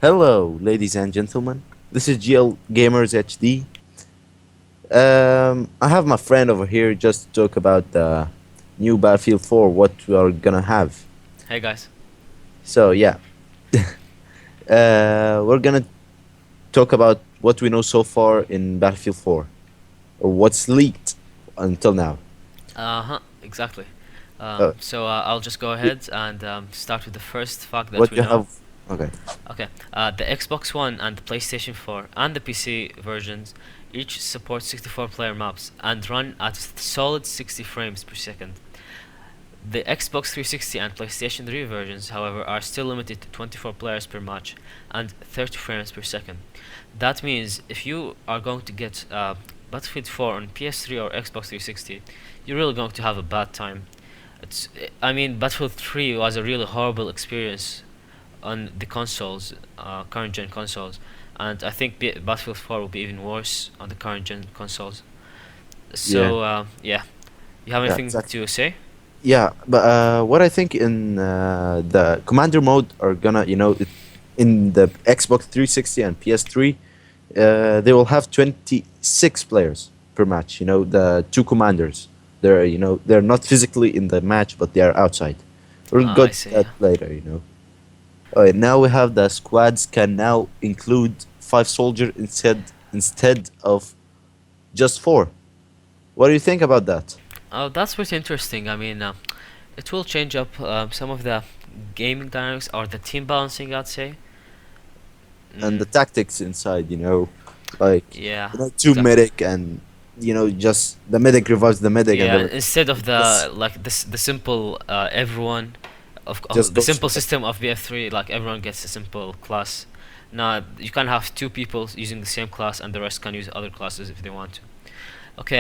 Hello, ladies and gentlemen. This is GL Gamers HD. I have my friend over here just to talk about the new Battlefield 4, what we are gonna have. Hey guys. So yeah, we're gonna talk about what we know so far in Battlefield 4, or what's leaked until now. Exactly. Uh, I'll just go y- ahead and start with the first fact that what we you know. have? Okay. Okay. The Xbox One and the PlayStation 4 and the PC versions each support 64-player maps and run at solid 60 frames per second. The Xbox 360 and PlayStation 3 versions, however, are still limited to 24 players per match and 30 frames per second. That means if you are going to get Battlefield 4 on PS3 or Xbox 360, you're really going to have a bad time. I mean, Battlefield 3 was a really horrible experience on the consoles, current gen consoles, and I think Battlefield 4 will be even worse on the current gen consoles. Yeah. Yeah, you have Yeah. anything Exactly. to say? Yeah, but what I think in the commander mode are gonna, in the Xbox 360 and PS3, they will have 26 players per match. The two commanders. They're not physically in the match, but they are outside. We'll go I to see. that later. All right, now we have the squads can now include 5 soldiers instead of just 4. What do you think about that? Oh, that's pretty interesting. I mean, it will change up some of the gaming dynamics or the team balancing, I'd say. And Mm, the tactics inside, like yeah, two exactly. medic and just the medic revives the medic and Yeah, the instead of just the simple everyone just of the goes simple for it. system of BF3, like everyone gets a simple class. Now you can have two people using the same class and the rest can use other classes if they want to. Okay,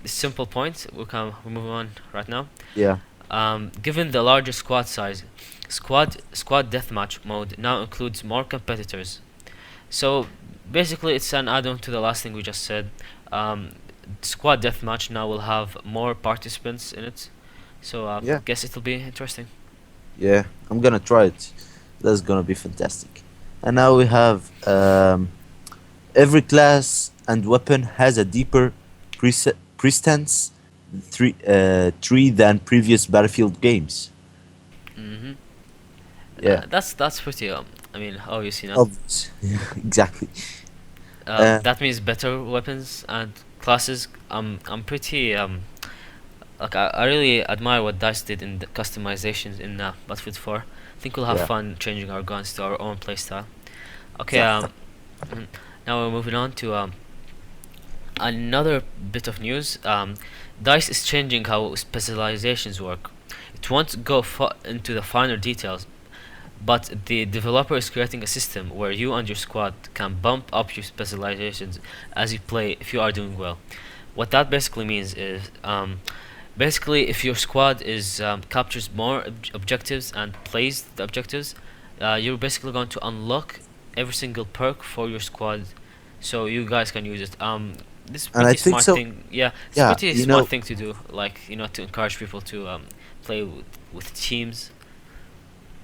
the simple point we move on right now. Yeah, Given the larger squad size, squad deathmatch mode now includes more competitors. So basically, it's an add-on to the last thing we just said. Um, Squad deathmatch now will have more participants in it. So yeah, guess it'll be interesting. yeah. I'm gonna try it. That's gonna be fantastic. And now we have every class and weapon has a deeper prestance tree than previous Battlefield games. hmm Yeah, that's pretty. I mean, obvious, obvious. Yeah, exactly. Uh, That means better weapons and classes. I'm pretty like I really admire what Dice did in the customizations in Battlefield 4. I think we'll have yeah, fun changing our guns to our own playstyle. Okay, exactly. mhm. Now we're moving on to another bit of news. Dice is changing how specializations work. It won't go into the finer details, but the developer is creating a system where you and your squad can bump up your specializations as you play if you are doing well. What that basically means is, basically, if your squad is captures more objectives and plays the objectives, you're basically going to unlock every single perk for your squad, so you guys can use it. This is And I pretty think smart so. thing. Yeah, it's a Yeah, pretty smart thing to do. Like to encourage people to play with teams.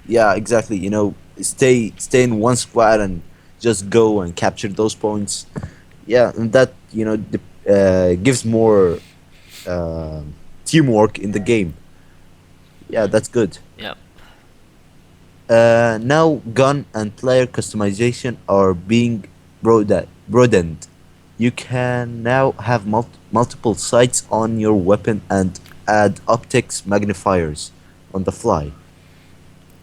yeah, exactly. Stay in one squad and just go and capture those points. Yeah, and that gives more teamwork in the game. Yeah, hmm that's good. Yeah. Now gun and player customization are being broadened. You can now have multiple sights on your weapon and add optics magnifiers on the fly.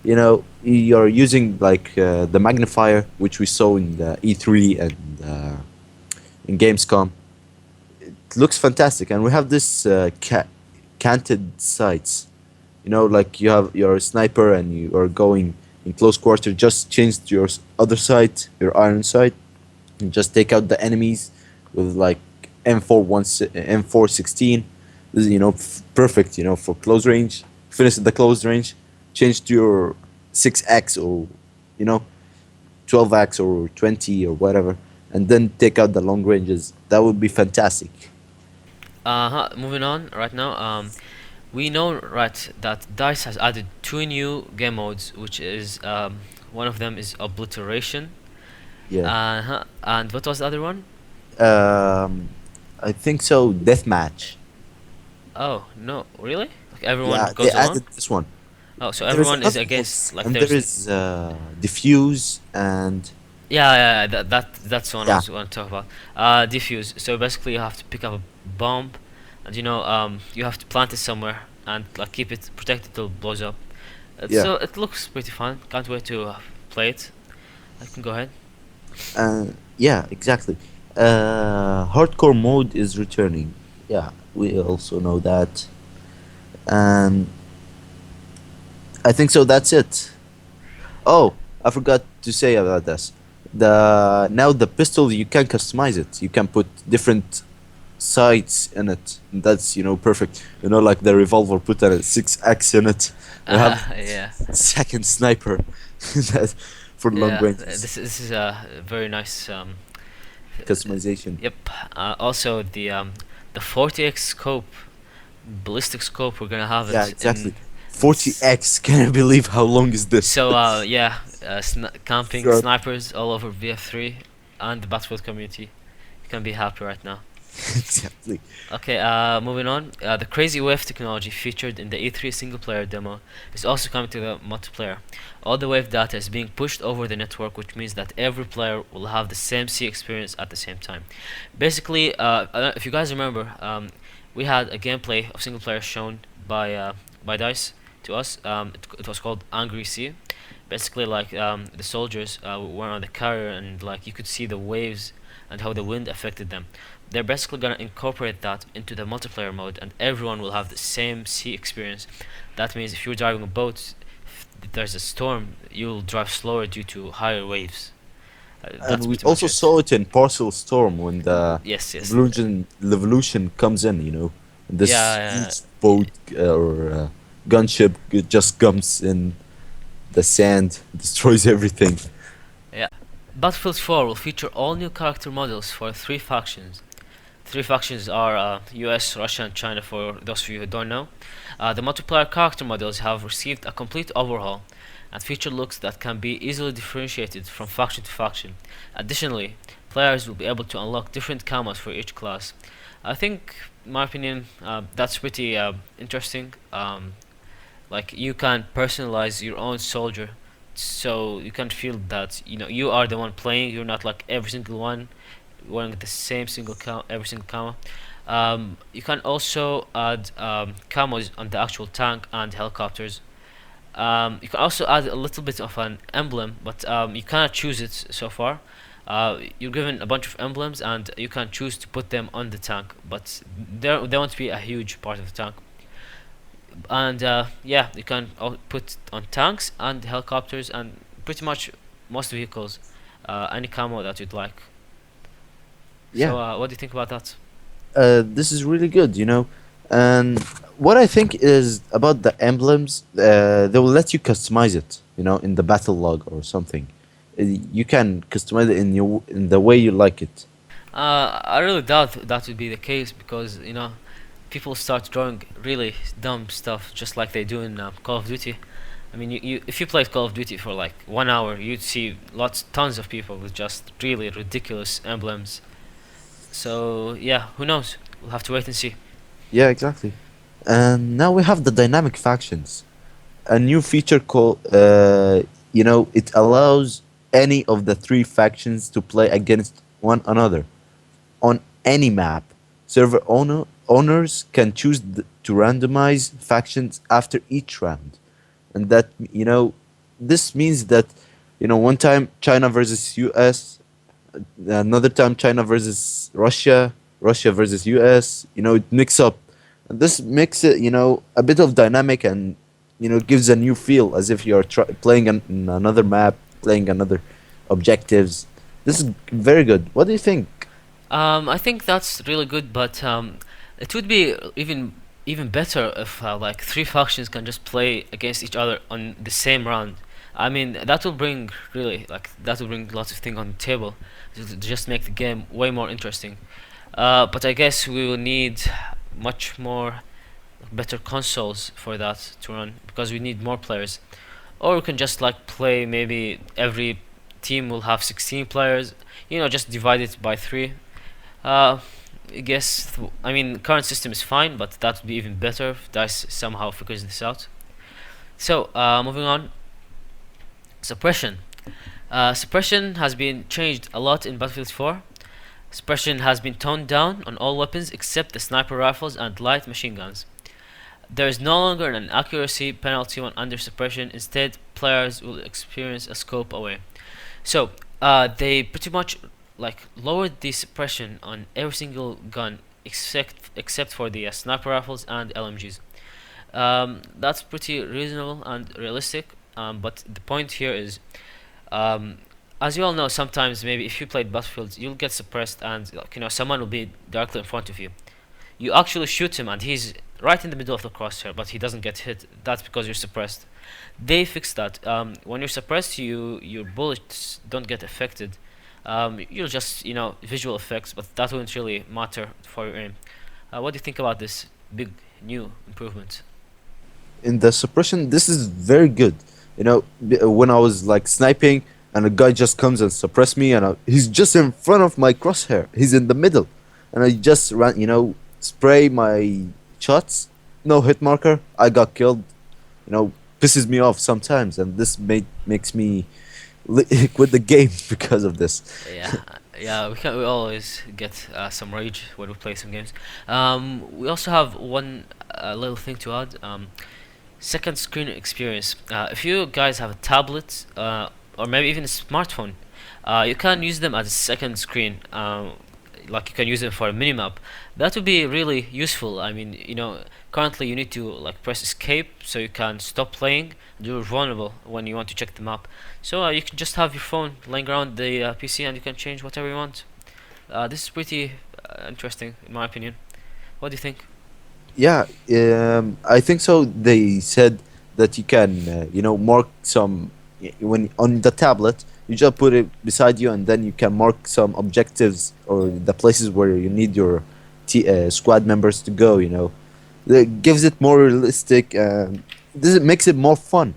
You're using like the magnifier which we saw in the E3 and in Gamescom. It looks fantastic, and we have this canted sights. Like you have your sniper and you are going in close quarter. Just change to your other sight, your iron sight, and just take out the enemies with like M416. This is perfect. For close range. Finish at the close range. Change to your 6x or you know 12x or 20 or whatever, and then take out the long ranges. That would be fantastic. Moving on right now. We know right that Dice has added two new game modes, which is One of them is Obliteration. Yeah. And what was the other one? Um, I think so. Deathmatch. Oh no, really? Like everyone Yeah, they goes alone? added this one. Oh, so There is everyone is another against, mix, like and there there's is diffuse and yeah, that's the one I yeah, was going to talk about. Defuse. So basically, you have to pick up a bomb, and you have to plant it somewhere and like keep it protected till it blows up. yeah. So it looks pretty fun. Can't wait to play it. I can go ahead. Yeah, exactly. Hardcore mode is returning. Yeah, we also know that, and I think so. That's it. Oh, I forgot to say about this. The pistol you can customize it. You can put different sights in it. That's perfect. Like the revolver, put a 6x in it. You have Yeah, second sniper that for long yeah. ranges This is a very nice. customization. Yep. Also the 40x scope, ballistic scope. We're gonna have Yeah, it in. exactly. 40x. Can I believe how long is this? So yeah, camping Sure. snipers all over BF3 and the Battlefield community. You can be happy right now. Exactly. Okay, moving on. The Crazy Wave technology featured in the E3 single player demo is also coming to the multiplayer. All the wave data is being pushed over the network, which means that every player will have the same C experience at the same time. Basically, if you guys remember, we had a gameplay of single player shown by Dice to us. It was called Angry Sea. Basically, like the soldiers were on the carrier, and like you could see the waves and how the wind affected them. They're basically gonna incorporate that into the multiplayer mode, and everyone will have the same sea experience. That means if you're driving a boat, if there's a storm, you'll drive slower due to higher waves. And That's we pretty much also it. saw it in Parcel Storm when the Yes, yes. revolution comes in. This Yeah, huge boat or gunship just comes in the sand, destroys everything. yeah. Battlefield 4 will feature all new character models for three factions. Three factions are US, Russia, and China, for those of you who don't know. The multiplayer character models have received a complete overhaul and feature looks that can be easily differentiated from faction to faction. Additionally, players will be able to unlock different camos for each class. I think, in my opinion, that's pretty interesting. Like you can personalize your own soldier, so you can feel that you are the one playing. You're not like every single one wearing the same every single camo. You can also add camos on the actual tank and helicopters. You can also add a little bit of an emblem, but you cannot choose it so far. You're given a bunch of emblems, and you can choose to put them on the tank, but they won't be a huge part of the tank. And yeah, you can put on tanks and helicopters and pretty much most vehicles, any camo that you'd like. Yeah, So, what do you think about that? this is really good. And what I think is about the emblems, they will let you customize it. In the battle log or something. You can customize it in the way you like it. I really doubt that would be the case because people start drawing really dumb stuff just like they do in Call of Duty. I mean, if you played Call of Duty for like 1 hour, you'd see tons of people with just really ridiculous emblems. So yeah, who knows? We'll have to wait and see. Yeah, exactly. And now we have the dynamic factions. A new feature called, it allows any of the three factions to play against one another on any map. Owners can choose to randomize factions after each round. And this means that, one time China versus US, another time China versus Russia, Russia versus US, it mix up. And this makes it, a bit of dynamic and, gives a new feel as if you're playing in another map, playing another objectives. This is very good. What do you think? I think that's really good, but it would be even better if like three factions can just play against each other on the same round. I mean, that will bring lots of things on the table to just make the game way more interesting. But I guess we will need much more better consoles for that to run because we need more players. or we can just like play. Maybe every team will have 16 players. You know, just divide it by three. Uh, I guess I mean current system is fine, but that would be even better if Dice somehow figures this out. So moving on, suppression. Suppression has been changed a lot in Battlefield 4. Suppression has been toned down on all weapons except the sniper rifles and light machine guns. There is no longer an accuracy penalty when under suppression. Instead, players will experience a scope away. So they pretty much like lowered the suppression on every single gun except for the sniper rifles and LMGs. That's pretty reasonable and realistic. But the point here is, um, as you all know, sometimes maybe if you played Battlefield, you'll get suppressed, and like, you know, someone will be directly in front of you. You actually shoot him, and he's right in the middle of the crosshair, but he doesn't get hit. That's because you're suppressed. They fixed that. When you're suppressed, your bullets don't get affected. You'll just, you know, visual effects, but that wouldn't really matter for your aim. What do you think about this big new improvement? In the suppression, this is very good. You know, when I was like sniping and a guy just comes and suppress me, and he's just in front of my crosshair. He's in the middle, and I just ran. You know, spray my shots. No hit marker. I got killed. You know, pisses me off sometimes, and this makes me quit the game because of this. Yeah, yeah, we always get some rage when we play some games. We also have one little thing to add. Second screen experience. If you guys have a tablet or maybe even a smartphone, you can use them as a second screen. Like you can use them for a minimap. That would be really useful. I mean, you know, currently you need to like press escape so you can stop playing. You're vulnerable when you want to check the map. So you can just have your phone laying around the PC and you can change whatever you want. This is pretty interesting in my opinion. What do you think? Yeah, I think so. They said that you can, you know, mark some when on the tablet. You just put it beside you, and then you can mark some objectives or the places where you need your squad members to go. You know, that gives it more realistic. This makes it more fun.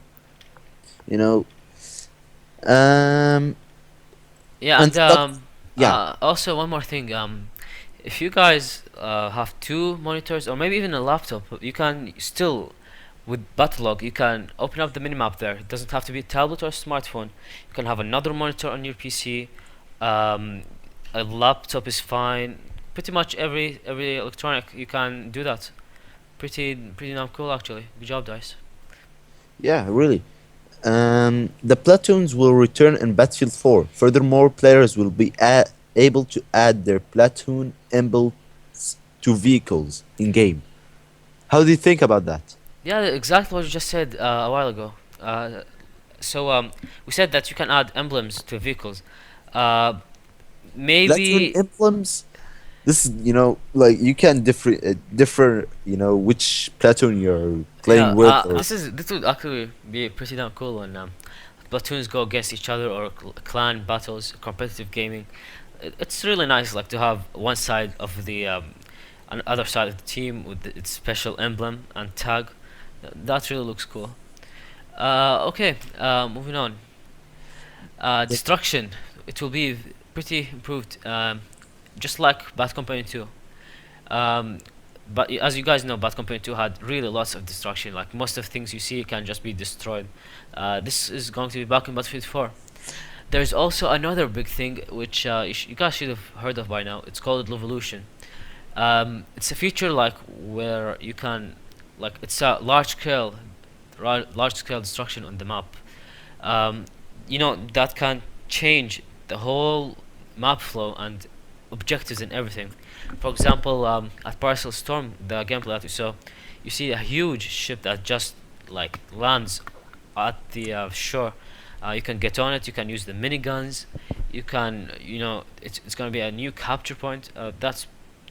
You know, um, Yeah, and and yeah, also one more thing. If you guys have two monitors or maybe even a laptop, you can still, with Battlelog, you can open up the minimap there. It doesn't have to be a tablet or a smartphone. You can have another monitor on your PC. Um, a laptop is fine. Pretty much every electronic you can do that. Pretty damn cool actually. Good job, guys. yeah, really. The platoons will return in Battlefield 4. Furthermore, players will be able to add their platoon emblems to vehicles in game. How do you think about that? Yeah, exactly what you just said a while ago. So we said that you can add emblems to vehicles. Uh, Platoon maybe emblems. This is, you know, like you can differ, you know, which platoon you're yeah. playing with, or This would actually be pretty damn cool when platoons go against each other or clan battles, competitive gaming. It's really nice, like to have one side of the other side of the team with its special emblem and tag. That really looks cool. Okay, moving on. Destruction. It will be pretty improved, just like Bad Company 2. Um, but as you guys know, Bad Company 2 had really lots of destruction. Like most of the things you see can just be destroyed. This is going to be back in Battlefield 4. There's also another big thing which you guys should have heard of by now. It's called Revolution. It's a feature like where you can, like it's a large scale destruction on the map. Um, you know that can change the whole map flow and objectives and everything. For example, at Parcel Storm, the gameplay that you saw, you see a huge ship that just like lands at the shore. You can get on it. You can use the miniguns. You can, you know, it's gonna be a new capture point. That's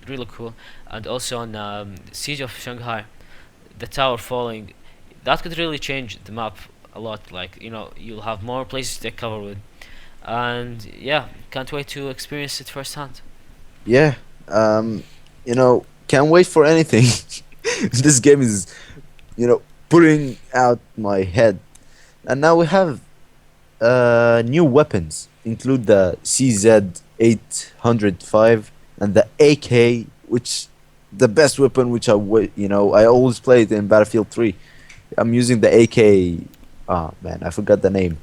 really cool. And also on Siege of Shanghai, the tower falling, that could really change the map a lot. Like, you know, you'll have more places to take cover with, and yeah, can't wait to experience it firsthand. yeah, you know, can't wait for anything. This game is, you know, putting out my head. And now we have new weapons, include the CZ 805 and the AK, which the best weapon which I always play it in Battlefield 3. I'm using the AK. Oh man, I forgot the name.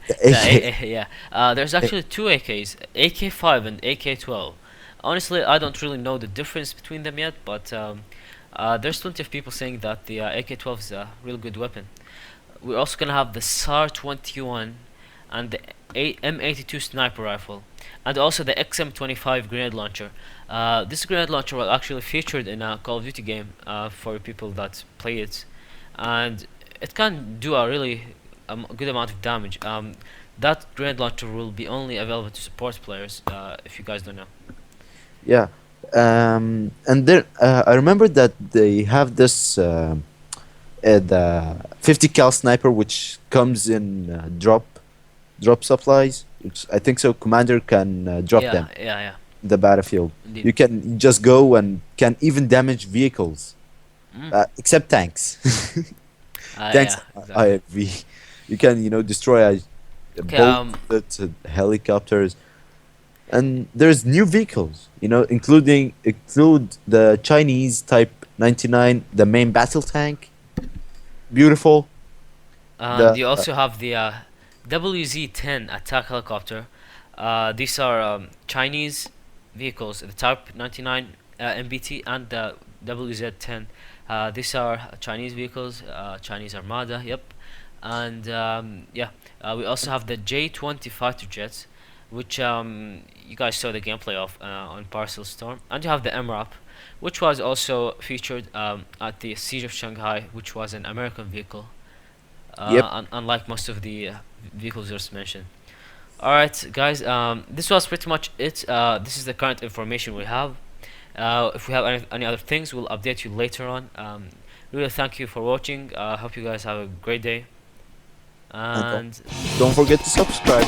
The AK. Yeah. There's actually two AKs, AK-5 and AK-12. Honestly, I don't really know the difference between them yet, but there's plenty of people saying that the AK-12 is a real good weapon. We're also gonna have the SAR-21 and the M82 sniper rifle, and also the XM25 grenade launcher. This grenade launcher was actually featured in a Call of Duty game for people that play it, and it can do a really good amount of damage. That grenade launcher will be only available to support players, if you guys don't know. Yeah. And then I remember that they have this the 50 cal sniper, which comes in drop supplies, which I think so commander can drop Yeah, them yeah, in the battlefield. You indeed. can just go and can even damage vehicles, Mm. except tanks. Tanks Yeah, are exactly. IFV. You can destroy Okay, bullets, helicopters, and there's new vehicles. Include the Chinese Type 99, the main battle tank. Beautiful. and The you also have the WZ-10 attack helicopter. These are Chinese vehicles, the Type 99 MBT and the WZ-10. These are Chinese vehicles, Chinese Armada, yep. And yeah, we also have the J-20 fighter jets, which you guys saw the gameplay of on Parcel Storm. And you have the MRAP, which was also featured at the Siege of Shanghai, which was an American vehicle, Yep. unlike most of the vehicles just mentioned. Alright, guys, this was pretty much it. This is the current information we have. If we have any other things, we'll update you later on. Really thank you for watching. Hope you guys have a great day. And And don't forget to subscribe.